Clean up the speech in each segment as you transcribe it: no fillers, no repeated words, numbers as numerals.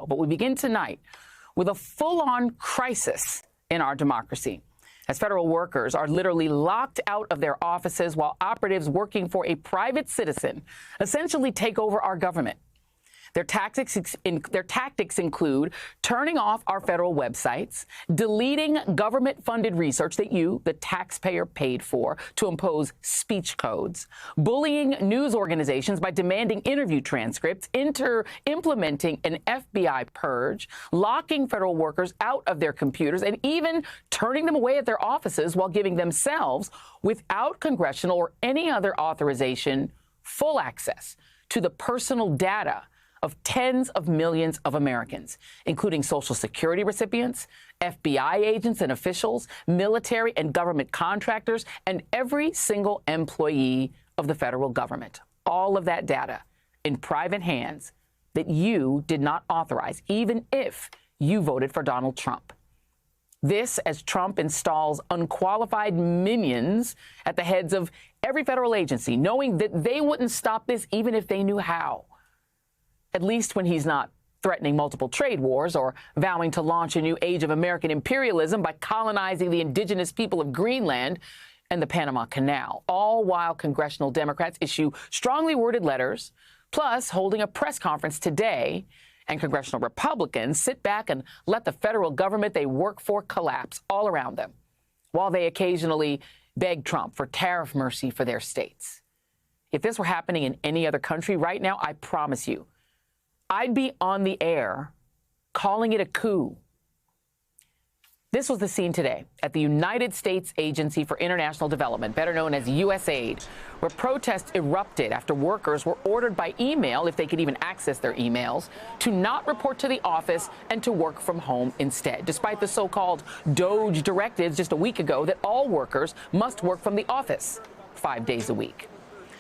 but we begin tonight with a full-on crisis in our democracy, as federal workers are literally locked out of their offices while operatives working for a private citizen essentially take over our government. Their tactics include turning off our federal websites, deleting government-funded research that you, the taxpayer, paid for to impose speech codes, bullying news organizations by demanding interview transcripts, implementing an FBI purge, locking federal workers out of their computers, and even turning them away at their offices while giving themselves, without congressional or any other authorization, full access to the personal data of tens of millions of Americans, including Social Security recipients, FBI agents and officials, military and government contractors, and every single employee of the federal government. All of that data in private hands that you did not authorize, even if you voted for Donald Trump. This as Trump installs unqualified minions at the heads of every federal agency, knowing that they wouldn't stop this even if they knew how. At least when he's not threatening multiple trade wars or vowing to launch a new age of American imperialism by colonizing the indigenous people of Greenland and the Panama Canal, all while congressional Democrats issue strongly worded letters, plus holding a press conference today, and congressional Republicans sit back and let the federal government they work for collapse all around them, while they occasionally beg Trump for tariff mercy for their states. If this were happening in any other country right now, I promise you, I'd be on the air calling it a coup. This was the scene today at the United States Agency for International Development, better known as USAID, where protests erupted after workers were ordered by email, if they could even access their emails, to not report to the office and to work from home instead, despite the so-called DOGE directives just a week ago that all workers must work from the office 5 days a week.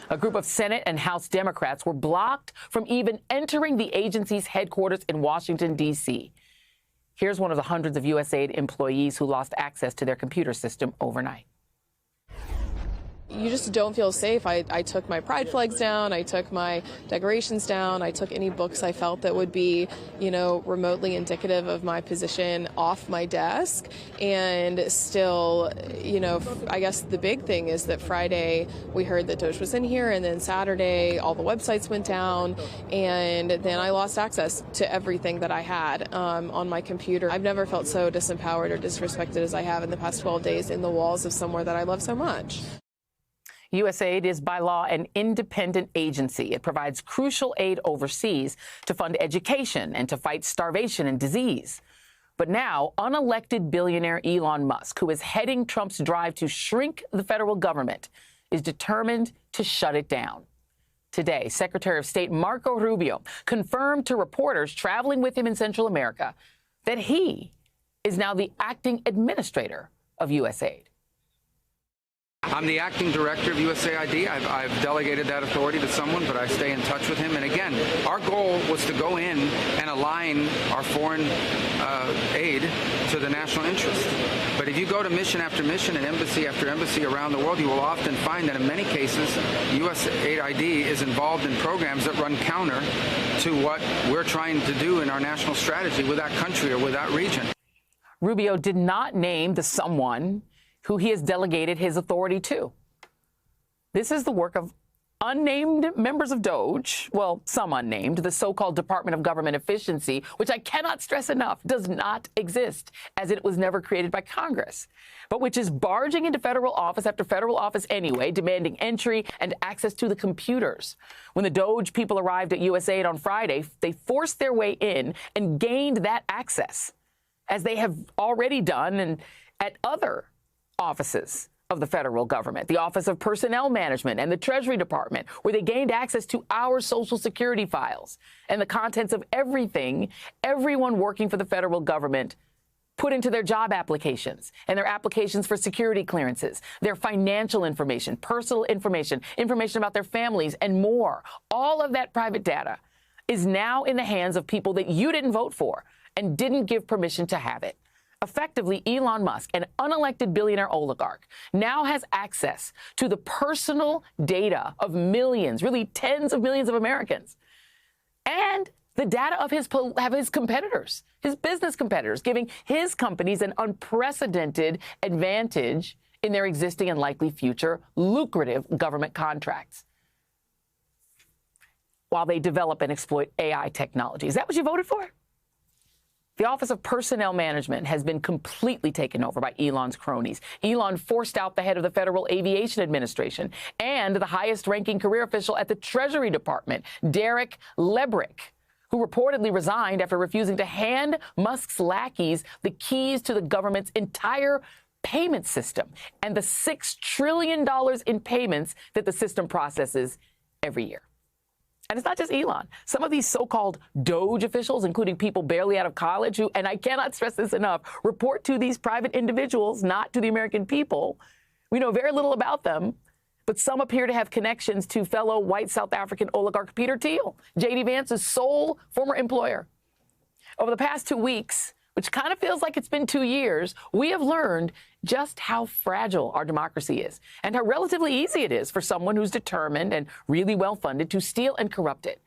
A group of Senate and House Democrats were blocked from even entering the agency's headquarters in Washington, D.C. Here's one of the hundreds of USAID employees who lost access to their computer system overnight. You just don't feel safe. I took my pride flags down. I took my decorations down. I took any books I felt that would be, remotely indicative of my position off my desk. And still, I guess the big thing is that Friday we heard that DOGE was in here, and then Saturday all the websites went down, and then I lost access to everything that I had on my computer. I've never felt so disempowered or disrespected as I have in the past 12 days in the walls of somewhere that I love so much. USAID is by law an independent agency. It provides crucial aid overseas to fund education and to fight starvation and disease. But now, unelected billionaire Elon Musk, who is heading Trump's drive to shrink the federal government, is determined to shut it down. Today, Secretary of State Marco Rubio confirmed to reporters traveling with him in Central America that he is now the acting administrator of USAID. I'm the acting director of USAID. I've delegated that authority to someone, but I stay in touch with him. And again, our goal was to go in and align our foreign aid to the national interest. But if you go to mission after mission and embassy after embassy around the world, you will often find that in many cases, USAID is involved in programs that run counter to what we're trying to do in our national strategy with that country or with that region. Rubio did not name the someone who he has delegated his authority to. This is the work of unnamed members of DOGE, well, some unnamed, the so-called Department of Government Efficiency, which I cannot stress enough, does not exist, as it was never created by Congress, but which is barging into federal office after federal office anyway, demanding entry and access to the computers. When the DOGE people arrived at USAID on Friday, they forced their way in and gained that access, as they have already done and at other offices of the federal government, the Office of Personnel Management and the Treasury Department, where they gained access to our Social Security files and the contents of everything everyone working for the federal government put into their job applications and their applications for security clearances, their financial information, personal information, information about their families, and more. All of that private data is now in the hands of people that you didn't vote for and didn't give permission to have it. Effectively, Elon Musk, an unelected billionaire oligarch, now has access to the personal data of millions, really tens of millions of Americans. And the data of his competitors, his business competitors, giving his companies an unprecedented advantage in their existing and likely future lucrative government contracts while they develop and exploit AI technology. Is that what you voted for? The Office of Personnel Management has been completely taken over by Elon's cronies. Elon forced out the head of the Federal Aviation Administration and the highest-ranking career official at the Treasury Department, Derek Lebrick, who reportedly resigned after refusing to hand Musk's lackeys the keys to the government's entire payment system and the $6 trillion in payments that the system processes every year. And it's not just Elon. Some of these so-called DOGE officials, including people barely out of college who, and I cannot stress this enough, report to these private individuals, not to the American people. We know very little about them, but some appear to have connections to fellow white South African oligarch Peter Thiel, J.D. Vance's sole former employer. Over the past 2 weeks, which kind of feels like it's been 2 years, we have learned just how fragile our democracy is and how relatively easy it is for someone who's determined and really well-funded to steal and corrupt it.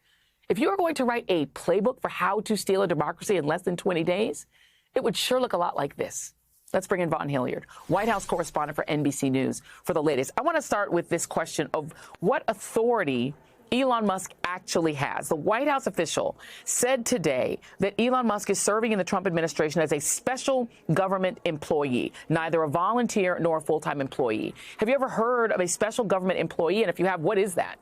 If you are going to write a playbook for how to steal a democracy in less than 20 days, it would sure look a lot like this. Let's bring in Vaughn Hilliard, White House correspondent for NBC News, for the latest. I want to start with this question of what authority Elon Musk actually has. The White House official said today that Elon Musk is serving in the Trump administration as a special government employee, neither a volunteer nor a full-time employee. Have you ever heard of a special government employee? And if you have, what is that?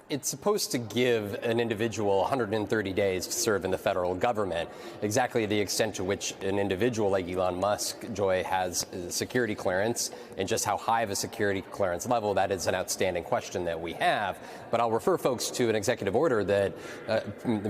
It's supposed to give an individual 130 days to serve in the federal government. Exactly the extent to which an individual like Elon Musk, Joy, has security clearance and just how high of a security clearance level, that is an outstanding question that we have. But I'll refer folks to an executive order that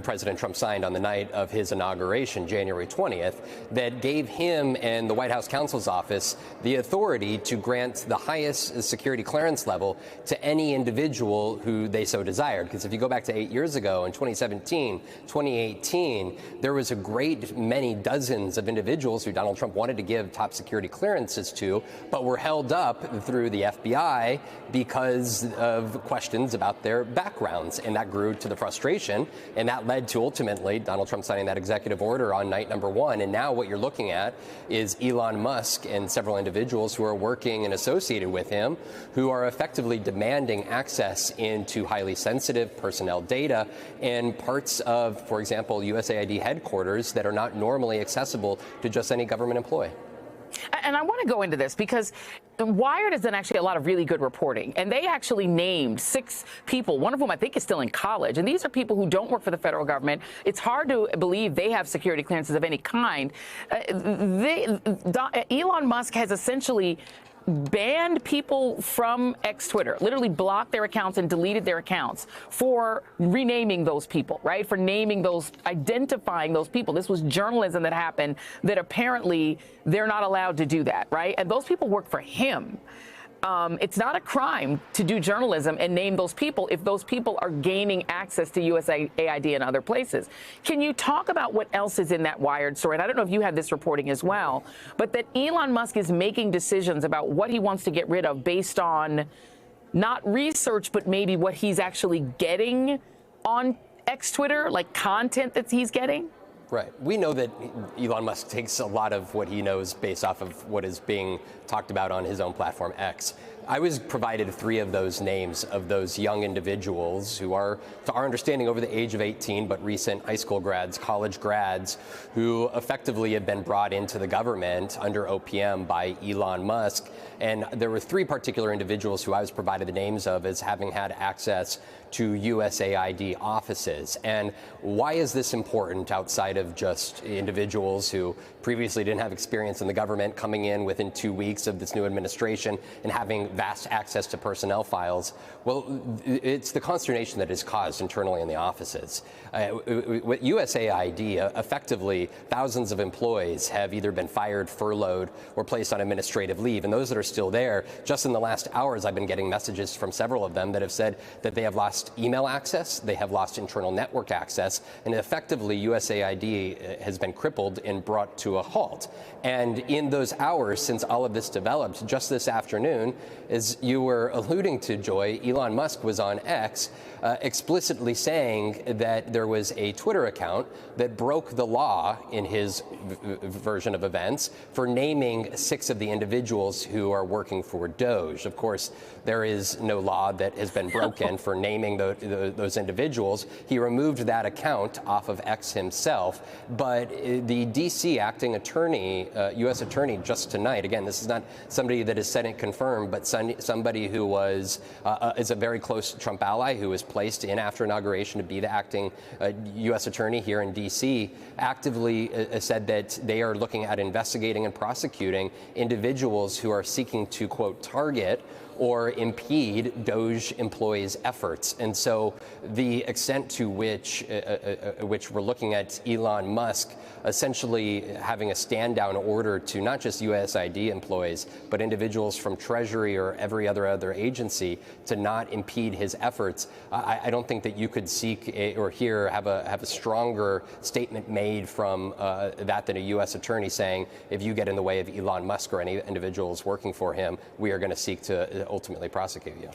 President Trump signed on the night of his inauguration, January 20th, that gave him and the White House counsel's office the authority to grant the highest security clearance level to any individual who they so desired. Because if you go back to 8 years ago, in 2017, 2018, there was a great many dozens of individuals who Donald Trump wanted to give top security clearances to, but were held up through the FBI because of questions about their backgrounds. And that grew to the frustration. And that led to ultimately Donald Trump signing that executive order on night number 1. And now what you're looking at is Elon Musk and several individuals who are working and associated with him who are effectively demanding access into highly sensitive personnel data and parts of, for example, USAID headquarters that are not normally accessible to just any government employee. And I want to go into this because Wired has done actually a lot of really good reporting, and they actually named 6 people, one of whom I think is still in college. And these are people who don't work for the federal government. It's hard to believe they have security clearances of any kind. Elon Musk has essentially banned people from Twitter, literally blocked their accounts and deleted their accounts for renaming those people, right? For naming those, identifying those people. This was journalism that happened that apparently they're not allowed to do that, right? And those people work for him. It's not a crime to do journalism and name those people if those people are gaining access to USAID and other places. Can you talk about what else is in that Wired story? And I don't know if you had this reporting as well, but that Elon Musk is making decisions about what he wants to get rid of based on not research, but maybe what he's actually getting on Twitter, like content that he's getting? Right. We know that Elon Musk takes a lot of what he knows based off of what is being talked about on his own platform, X. I was provided 3 of those names of those young individuals who are, to our understanding, over the age of 18, but recent high school grads, college grads, who effectively have been brought into the government under OPM by Elon Musk. And there were 3 particular individuals who I was provided the names of as having had access to USAID offices. And why is this important outside of just individuals who previously didn't have experience in the government coming in within 2 weeks of this new administration and having vast access to personnel files? Well, it's the consternation that is caused internally in the offices. With USAID, effectively, thousands of employees have either been fired, furloughed, or placed on administrative leave. And those that are still there, just in the last hours, I've been getting messages from several of them that have said that they have lost email access, they have lost internal network access, and effectively USAID has been crippled and brought to a halt. And in those hours since all of this developed, just this afternoon, as you were alluding to, Joy, Elon Musk was on X explicitly saying that there was a Twitter account that broke the law in his version of events for naming 6 of the individuals who are working for Doge. Of course, there is no law that has been broken for naming those individuals. He removed that account off of X himself, but the D.C. acting attorney, U.S. attorney, just tonight, again, this is not somebody that is Senate confirmed, but somebody who is a very close Trump ally who was placed in after inauguration to be the acting U.S. attorney here in D.C., actively said that they are looking at investigating and prosecuting individuals who are seeking to, quote, target or impede Doge employees' efforts. And so the extent to which we're looking at Elon Musk essentially having a stand-down order to not just USAID employees, but individuals from Treasury or every other agency to not impede his efforts, I don't think that you could seek or have a stronger statement made from that than a U.S. attorney saying, if you get in the way of Elon Musk or any individuals working for him, we are going to seek to ultimately prosecute you.